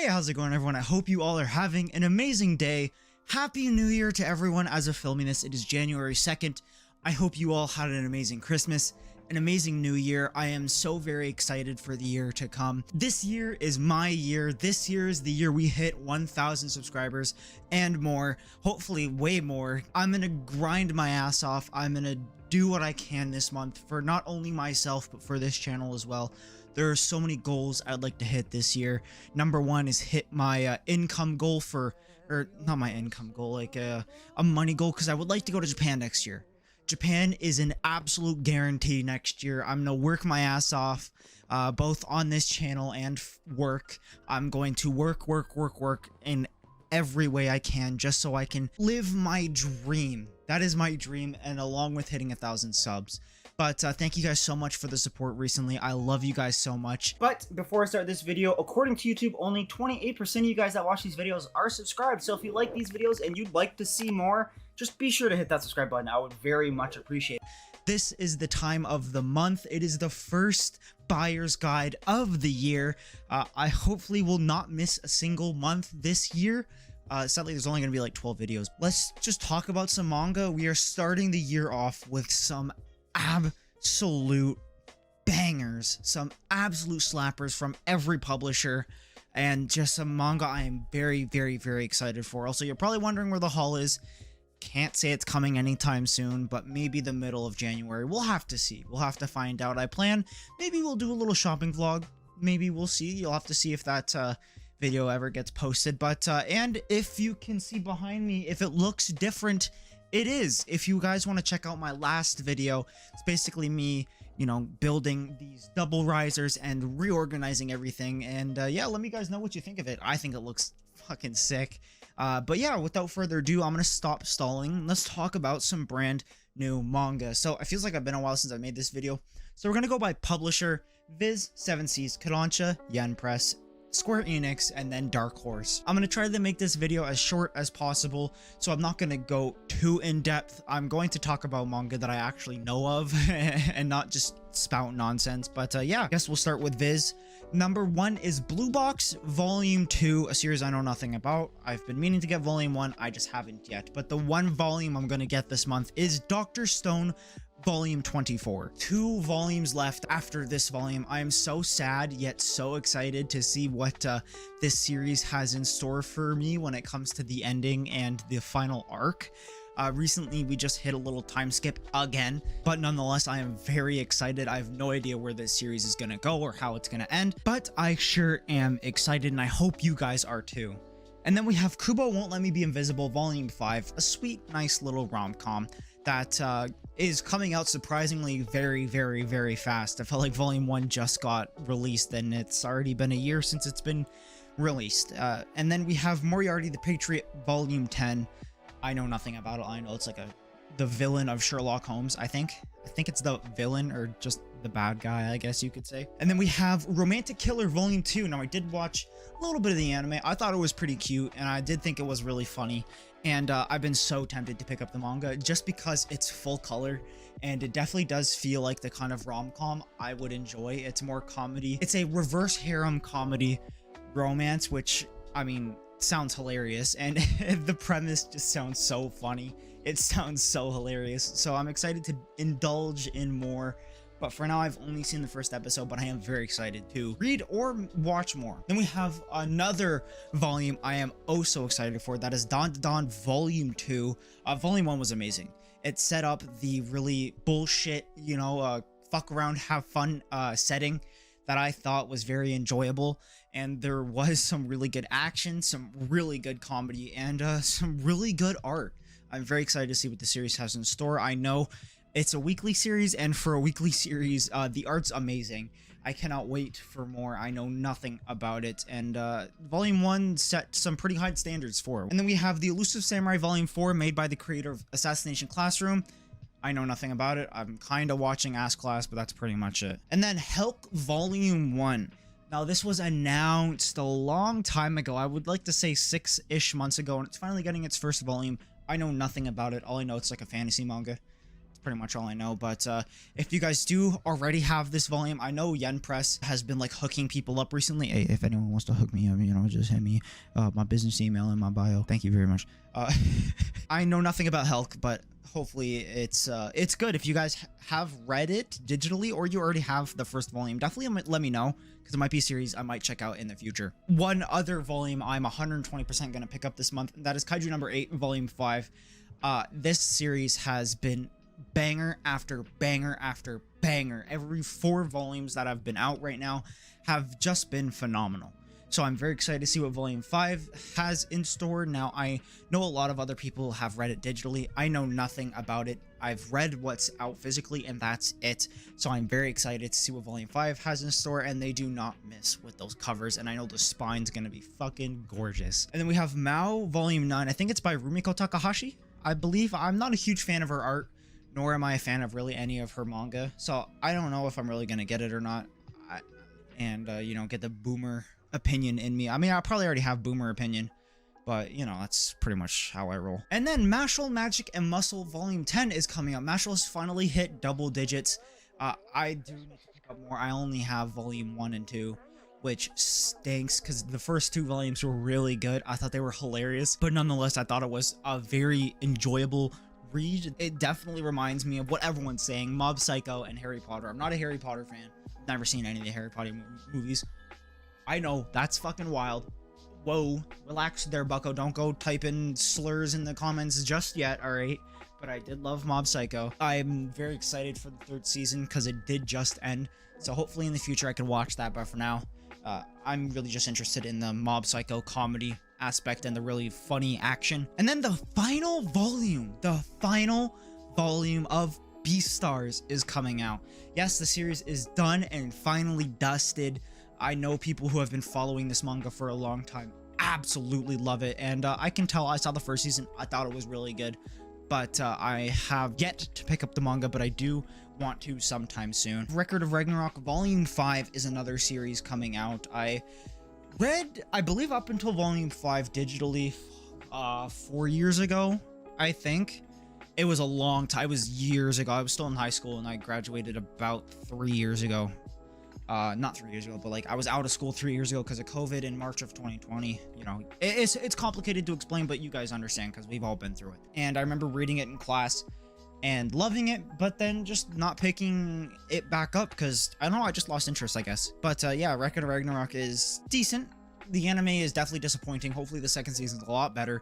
how's it going, everyone? I hope you all are having an amazing day. Happy New Year to everyone. As of filming this, it is January 2nd. I hope you all had an amazing Christmas, an amazing New Year. I am so very excited for the year to come. This year is my year. This year is the year we hit 1,000 subscribers and more, hopefully way more. I'm gonna grind my ass off. I'm gonna do what I can this month for not only myself, but for this channel as well. There are so many goals I'd like to hit this year. Number one is hit my income goal for, or not my income goal, like a money goal, because I would like to go to Japan next year. Japan is an absolute guarantee next year. I'm gonna work my ass off, both on this channel and work. I'm going to work in every way I can, just so I can live my dream. That is my dream, and along with hitting 1,000 subs. But thank you guys so much for the support recently. I love you guys so much. But before I start this video, according to YouTube, only 28% of you guys that watch these videos are subscribed. So if you like these videos and you'd like to see more, just be sure to hit that subscribe button. I would very much appreciate it. This is the time of the month. It is the first buyer's guide of the year. I hopefully will not miss a single month this year. Sadly, there's only going to be like 12 videos. Let's just talk about some manga. We are starting the year off with some absolute bangers, some absolute slappers from every publisher, and just some manga I am very excited for. Also, you're probably wondering where the haul is. Can't say it's coming anytime soon, but maybe the middle of January. We'll have to see. We'll have to find out. I plan maybe we'll do a little shopping vlog. Maybe we'll see. You'll have to see if that video ever gets posted. But and if you can see behind me, if it looks different, it is. If you guys want to check out my last video, it's basically me, you know, building these double risers and reorganizing everything. And yeah, let me guys know what you think of it. I think it looks fucking sick. But yeah, without further ado, I'm gonna stop stalling. Let's talk about some brand new manga. So it feels like I've been a while since I made this video. So we're gonna go by publisher: Viz, 7 Seas, Kodansha, Yen Press, Square Enix, and then Dark Horse. I'm going to try to make this video as short as possible, so I'm not going to go too in-depth. I'm going to talk about manga that I actually know of and not just spout nonsense. But yeah, I guess we'll start with Viz. Number 1 is Blue Box Volume 2, a series I know nothing about. I've been meaning to get Volume 1, I just haven't yet. But the one volume I'm going to get this month is Dr. Stone Volume 24. 2 volumes left after this volume. I am so sad yet so excited to see what this series has in store for me when it comes to the ending and the final arc. Recently we just hit a little time skip again, but nonetheless I am very excited. I have no idea where this series is gonna go or how it's gonna end, but I sure am excited, and I hope you guys are too. And then we have Kubo Won't Let Me Be Invisible Volume 5, a sweet, nice little rom-com that is coming out surprisingly very fast. I felt like Volume 1 just got released, and it's already been a year since it's been released. And then we have Moriarty the Patriot Volume 10. I know nothing about it. I know it's like the villain of Sherlock Holmes, I think. I think it's the villain, or just the bad guy, I guess you could say. And then we have Romantic Killer Volume 2. Now, I did watch a little bit of the anime. I thought it was pretty cute, and I did think it was really funny. And I've been so tempted to pick up the manga just because it's full color, and it definitely does feel like the kind of rom-com I would enjoy. It's more comedy. It's a reverse harem comedy romance, which, I mean, sounds hilarious, and the premise just sounds so funny. It sounds so hilarious, so I'm excited to indulge in more. But for now, I've only seen the first episode, but I am very excited to read or watch more. Then we have another volume I am oh so excited for. That is Dawn to Dawn Volume 2. Volume 1 was amazing. It set up the really bullshit, you know, fuck around, have fun setting that I thought was very enjoyable. And there was some really good action, some really good comedy, and some really good art. I'm very excited to see what the series has in store. I know it's a weekly series, and for a weekly series, the art's amazing. I cannot wait for more. I know nothing about it, and Volume 1 set some pretty high standards for it. And then we have The Elusive Samurai Volume 4, made by the creator of Assassination Classroom. I know nothing about it. I'm kind of watching Ass Class, but that's pretty much it. And then Helk Volume 1. Now, this was announced a long time ago. I would like to say 6-ish months ago, and it's finally getting its first volume. I know nothing about it. All I know, it's like a fantasy manga. pretty much all I know. But if you guys do already have this volume, I know Yen Press has been like hooking people up recently. Hey, if anyone wants to hook me up, you know, just hit me my business email in my bio. Thank you very much. I know nothing about Hulk, but hopefully it's good. If you guys have read it digitally or you already have the first volume, definitely let me know, because it might be a series I might check out in the future. One other volume I'm 120% gonna pick up this month, and that is Kaiju number 8, volume 5. This series has been banger after banger after banger. Every 4 volumes that have been out right now have just been phenomenal. So I'm very excited to see what volume 5 has in store. Now, I know a lot of other people have read it digitally. I know nothing about it. I've read what's out physically, and that's it. So I'm very excited to see what volume 5 has in store, and they do not miss with those covers, and I know the spine's gonna be fucking gorgeous. And then we have Mao volume 9. I think it's by Rumiko Takahashi, I believe. I'm not a huge fan of her art, nor am I a fan of really any of her manga, so I don't know if I'm really gonna get it or not, you know, get the boomer opinion in me. I mean, I probably already have boomer opinion, but you know, that's pretty much how I roll. And then Mashal, Magic and Muscle volume 10 is coming up. Mashal has finally hit double digits. I do need to pick up more. I only have volume 1 and 2, which stinks because the first 2 volumes were really good. I thought they were hilarious, but nonetheless, I thought it was a very enjoyable read. It definitely reminds me of what everyone's saying, Mob Psycho and Harry Potter. I'm not a Harry Potter fan. Never seen any of the Harry Potter movies. I know, that's fucking wild. Whoa, relax there, bucko. Don't go typing slurs in the comments just yet, alright? But I did love Mob Psycho. I'm very excited for the 3rd season because it did just end. So hopefully in the future I can watch that, but for now, I'm really just interested in the Mob Psycho comedy aspect and the really funny action. And then the final volume of Beastars is coming out. Yes, the series is done and finally dusted. I know people who have been following this manga for a long time absolutely love it, and I can tell. I saw the first season, I thought it was really good, but I have yet to pick up the manga, but I do want to sometime soon. Record of Ragnarok volume 5 is another series coming out. I read, I believe, up until volume 5 digitally 4 years ago, I think. It was a long time. It was years ago. I was still in high school and I graduated about 3 years ago. Not 3 years ago, but like I was out of school 3 years ago because of COVID in March of 2020. You know, it's complicated to explain, but you guys understand because we've all been through it. And I remember reading it in class and loving it, but then just not picking it back up because I don't know, I just lost interest, I guess. But yeah, Record of Ragnarok is decent. The anime is definitely disappointing. Hopefully the 2nd season's a lot better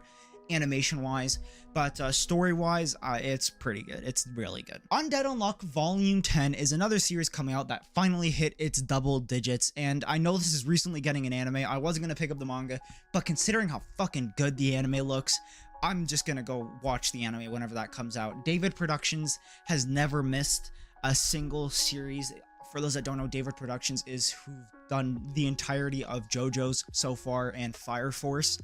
animation wise, but story wise, it's pretty good. It's really good. Undead Unluck volume 10 is another series coming out that finally hit its double digits, and I know this is recently getting an anime. I wasn't gonna pick up the manga, but considering how fucking good the anime looks, I'm just gonna go watch the anime whenever that comes out. David Productions has never missed a single series. For those that don't know, David Productions is who've done the entirety of JoJo's so far and Fire Force,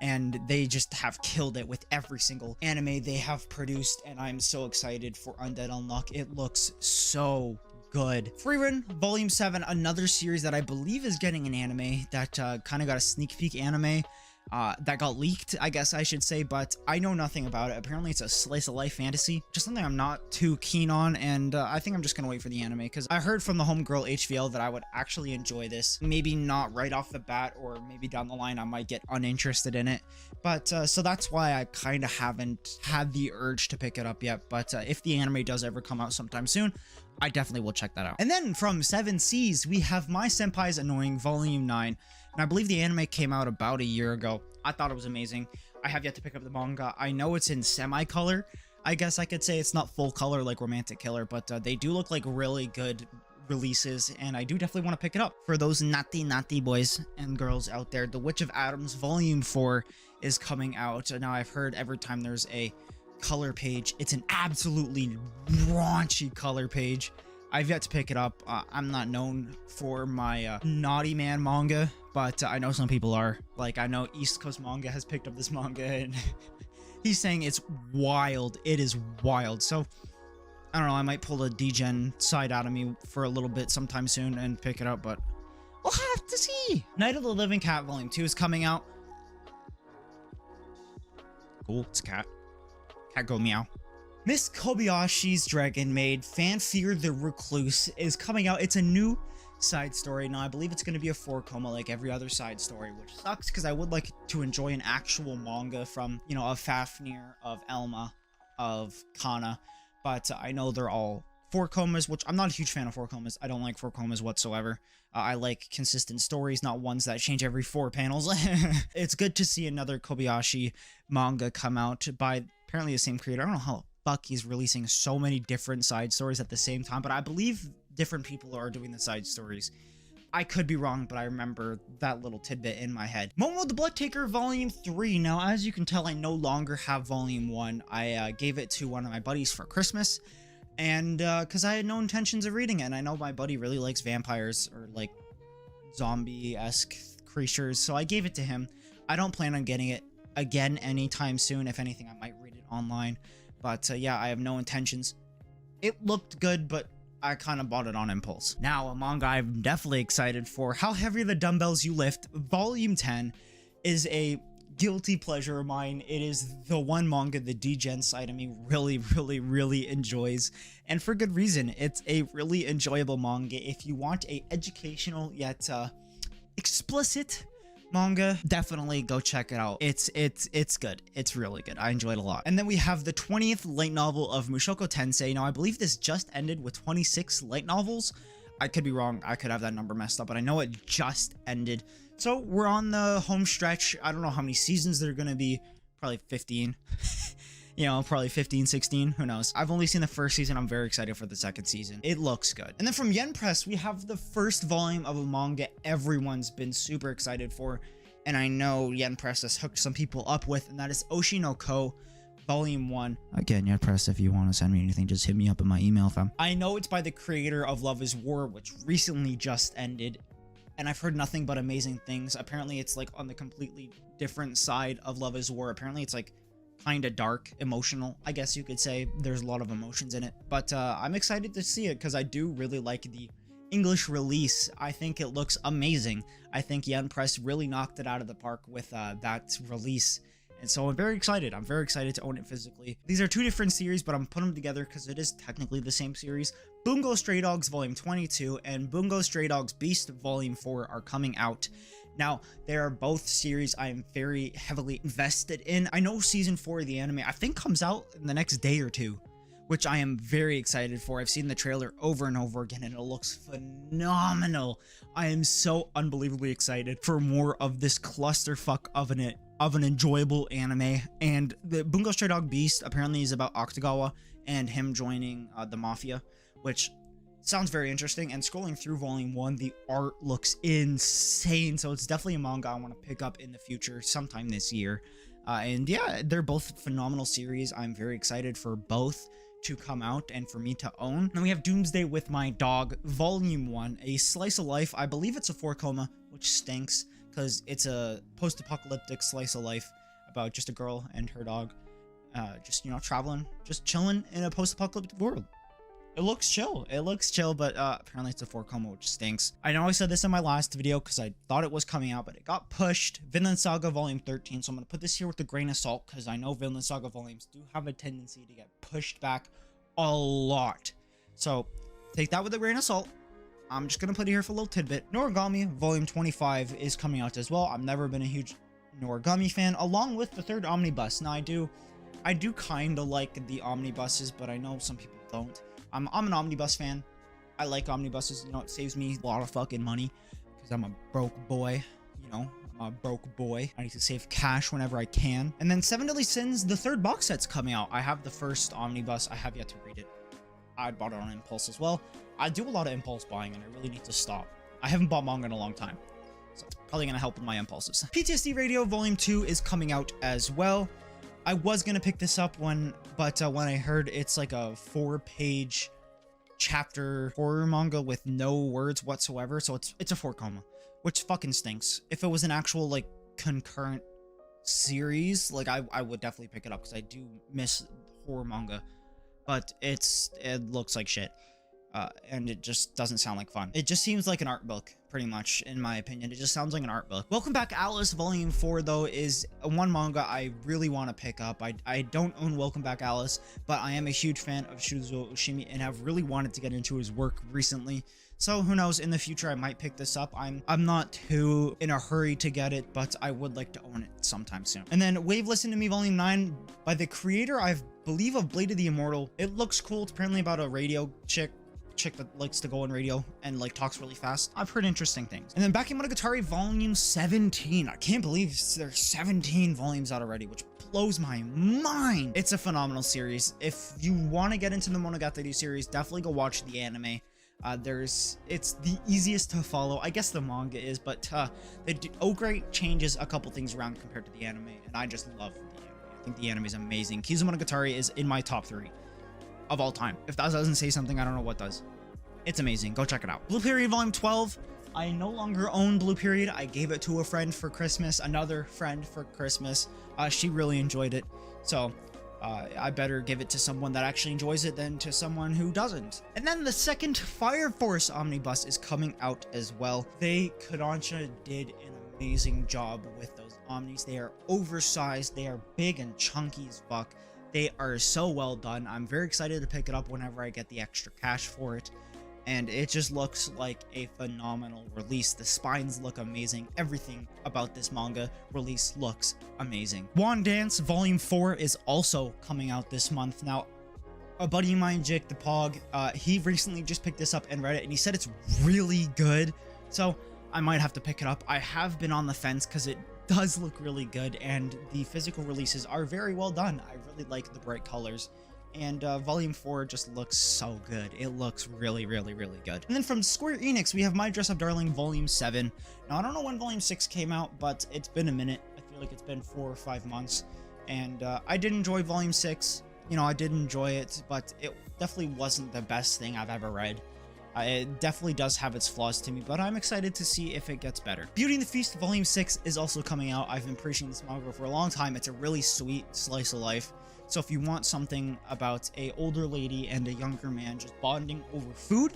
and they just have killed it with every single anime they have produced, and I'm so excited for Undead Unluck. It looks so good. Freerun Volume 7, another series that I believe is getting an anime that kind of got a sneak peek anime that got leaked, I guess I should say, but I know nothing about it. Apparently it's a slice of life fantasy, just something I'm not too keen on, and I think I'm just gonna wait for the anime because I heard from the homegirl HVL that I would actually enjoy this. Maybe not right off the bat, or maybe down the line I might get uninterested in it, but so that's why I kind of haven't had the urge to pick it up yet. But if the anime does ever come out sometime soon, I definitely will check that out. And then from 7 Seas, we have My Senpai's Annoying Volume 9. And I believe the anime came out about a year ago. I thought it was amazing. I have yet to pick up the manga. I know it's in semi-color. I guess I could say it's not full color like Romantic Killer, but they do look like really good releases, and I do definitely want to pick it up. For those naughty boys and girls out there, The Witch of Adams Volume 4 is coming out. Now, I've heard every time there's a color page, it's an absolutely raunchy color page. I've yet to pick it up. I'm not known for my naughty man manga, but I know some people are. Like, I know East Coast Manga has picked up this manga, and he's saying it's wild. It is wild. So, I don't know, I might pull the degen side out of me for a little bit sometime soon and pick it up, but we'll have to see. Night of the Living Cat Volume 2 is coming out. Cool, it's a cat. Cat go meow. Miss Kobayashi's Dragon Maid, Fanfear the Recluse is coming out. It's a new side story. Now, I believe it's going to be a 4-coma like every other side story, which sucks because I would like to enjoy an actual manga from, you know, of Fafnir, of Elma, of Kana, but I know they're all 4-comas, which I'm not a huge fan of 4-comas. I don't like 4-comas whatsoever. I like consistent stories, not ones that change every 4 panels. It's good to see another Kobayashi manga come out by apparently the same creator. I don't know how the fuck he's releasing so many different side stories at the same time, but I believe different people are doing the side stories. I could be wrong, but I remember that little tidbit in my head. Momo the Blood Taker Volume 3. Now, as you can tell, I no longer have Volume 1. I gave it to one of my buddies for Christmas, and because I had no intentions of reading it, and I know my buddy really likes vampires or like zombie-esque creatures, so I gave it to him. I don't plan on getting it again anytime soon. If anything, I might read it online, but yeah, I have no intentions. It looked good, but I kind of bought it on impulse. Now, a manga I'm definitely excited for, How Heavy Are the Dumbbells You Lift, Volume 10, is a guilty pleasure of mine. It is the one manga the DGen side of me really enjoys, and for good reason. It's a really enjoyable manga. If you want a educational yet explicit manga, definitely go check it out. It's good. It's really good. I enjoyed it a lot. And then we have the 20th light novel of Mushoku Tensei. Now, I believe this just ended with 26 light novels. I could be wrong. I could have that number messed up, but I know it just ended. So we're on the home stretch. I don't know how many seasons there are going to be. Probably 15. You know, probably 15, 16. Who knows? I've only seen the first season. I'm very excited for the second season. It looks good. And then from Yen Press, we have the first volume of a manga everyone's been super excited for, and I know Yen Press has hooked some people up with, and that is Oshi no Ko, Volume 1. Again, Yen Press, if you want to send me anything, just hit me up in my email, fam. I know it's by the creator of Love is War, which recently just ended, and I've heard nothing but amazing things. Apparently, it's like on the completely different side of Love is War. Apparently, it's like kind of dark, emotional, I guess you could say. There's a lot of emotions in it, but I'm excited to see it because I do really like the English release. I think it looks amazing. I think Yen Press really knocked it out of the park with that release, and so I'm very excited. I'm very excited to own it physically. These are two different series, but I'm putting them together because it is technically the same series. Bungo Stray Dogs Volume 22 and Bungo Stray Dogs Beast Volume 4 are coming out. Now, they are both series I am very heavily invested in. I know Season 4 of the anime, I think, comes out in the next day or two, which I am very excited for. I've seen the trailer over and over again, and it looks phenomenal. I am so unbelievably excited for more of this clusterfuck of an enjoyable anime. And the Bungo Stray Dog Beast apparently is about Akutagawa and him joining the Mafia, which sounds very interesting. And scrolling through Volume 1, the art looks insane, so it's definitely a manga I want to pick up in the future sometime this year. And yeah, they're both phenomenal series. I'm very excited for both to come out and for me to own. Then we have Doomsday with My Dog, Volume 1, a slice of life. I believe it's a 4-coma, which stinks because it's a post-apocalyptic slice of life about just a girl and her dog just, you know, traveling, just chilling in a post-apocalyptic world. It looks chill. It looks chill, but apparently it's a 4-coma, which stinks. I know I said this in my last video because I thought it was coming out, but it got pushed. Vinland Saga Volume 13, so I'm going to put this here with a grain of salt because I know Vinland Saga volumes do have a tendency to get pushed back a lot. So take that with a grain of salt. I'm just going to put it here for a little tidbit. Noragami Volume 25 is coming out as well. I've never been a huge Noragami fan, along with the third omnibus. Now, I do kind of like the omnibuses, but I know some people don't. I'm an omnibus fan. I like omnibuses. You know, it saves me a lot of fucking money because I'm a broke boy. You know, I'm a broke boy. I need to save cash whenever I can. And then Seven Deadly Sins, the third box set's coming out. I have the first omnibus. I have yet to read it. I bought it on impulse as well. I do a lot of impulse buying, and I really need to stop. I haven't bought manga in a long time, so it's probably going to help with my impulses. PTSD Radio Volume 2 is coming out as well. I was going to pick this up when I heard it's like a 4-page chapter horror manga with no words whatsoever, so it's a 4-coma, which fucking stinks. If it was an actual like concurrent series, like I would definitely pick it up because I do miss horror manga, but it looks like shit. and it just doesn't sound like fun. It just seems like an art book, pretty much, in my opinion. It just sounds like an art book. Welcome Back Alice Volume 4, though, is one manga I really want to pick up. I don't own Welcome Back Alice, but I am a huge fan of Shuzo Oshimi and have really wanted to get into his work recently. So who knows, in the future I might pick this up. I'm not too in a hurry to get it, but I would like to own it sometime soon. And then Wave Listen to Me Volume 9 by the creator, I believe, of Blade of the Immortal. It looks cool. It's apparently about a radio chick that likes to go on radio and like talks really fast. I've heard interesting things. And then Bakemonogatari Volume 17. I can't believe there's 17 volumes out already, which blows my mind. It's a phenomenal series. If you want to get into the Monogatari series, definitely go watch the anime. It's the easiest to follow. I guess the manga is, but the Ogre changes a couple things around compared to the anime, and I just love the anime. I think the anime is amazing. Kizumonogatari is in my top 3 of all time. If that doesn't say something, I don't know what does. It's amazing. Go check it out. Blue Period Volume 12. I no longer own Blue Period. I gave it to a friend for Christmas, another friend for Christmas. She really enjoyed it, so I better give it to someone that actually enjoys it than to someone who doesn't. And then the second Fire Force Omnibus is coming out as well. Kodansha did an amazing job with those Omnis. They are oversized, they are big and chunky as fuck. They are so well done. I'm very excited to pick it up whenever I get the extra cash for it. And it just looks like a phenomenal release. The spines look amazing. Everything about this manga release looks amazing. Wand Dance Volume 4 is also coming out this month. Now, a buddy of mine, Jake the Pog, he recently just picked this up and read it, and he said it's really good. So I might have to pick it up. I have been on the fence because it does look really good, and the physical releases are very well done. I really like the bright colors. And Volume 4 just looks so good. It looks really, really, really good. And then from Square Enix, we have My Dress Up Darling Volume 7. Now, I don't know when Volume 6 came out, but it's been a minute. I feel like it's been 4 or 5 months. And I did enjoy Volume 6. You know, I did enjoy it, but it definitely wasn't the best thing I've ever read. It definitely does have its flaws to me, but I'm excited to see if it gets better. Beauty and the Feast Volume 6 is also coming out. I've been preaching this manga for a long time. It's a really sweet slice of life. So if you want something about a older lady and a younger man just bonding over food,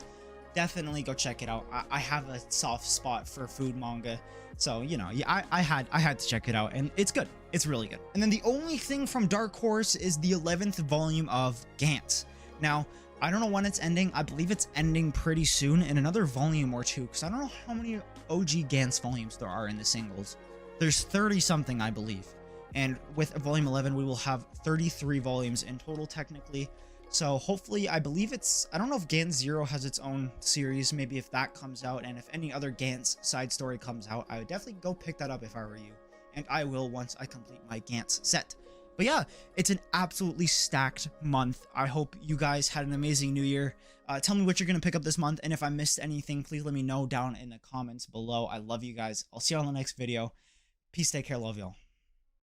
definitely go check it out. I have a soft spot for food manga, so you know, yeah, I had to check it out, and it's good. It's really good. And then the only thing from Dark Horse is the 11th volume of Gantz. Now, I don't know when it's ending. I believe it's ending pretty soon in another volume or two, because I don't know how many OG Gantz volumes there are in the singles. There's 30 something, I believe. And with volume 11, we will have 33 volumes in total, technically. So hopefully, I believe I don't know if Gantz Zero has its own series. Maybe if that comes out, and if any other Gantz side story comes out, I would definitely go pick that up if I were you. And I will once I complete my Gantz set. But yeah, it's an absolutely stacked month. I hope you guys had an amazing new year. Tell me what you're going to pick up this month. And if I missed anything, please let me know down in the comments below. I love you guys. I'll see you on the next video. Peace, take care, love y'all.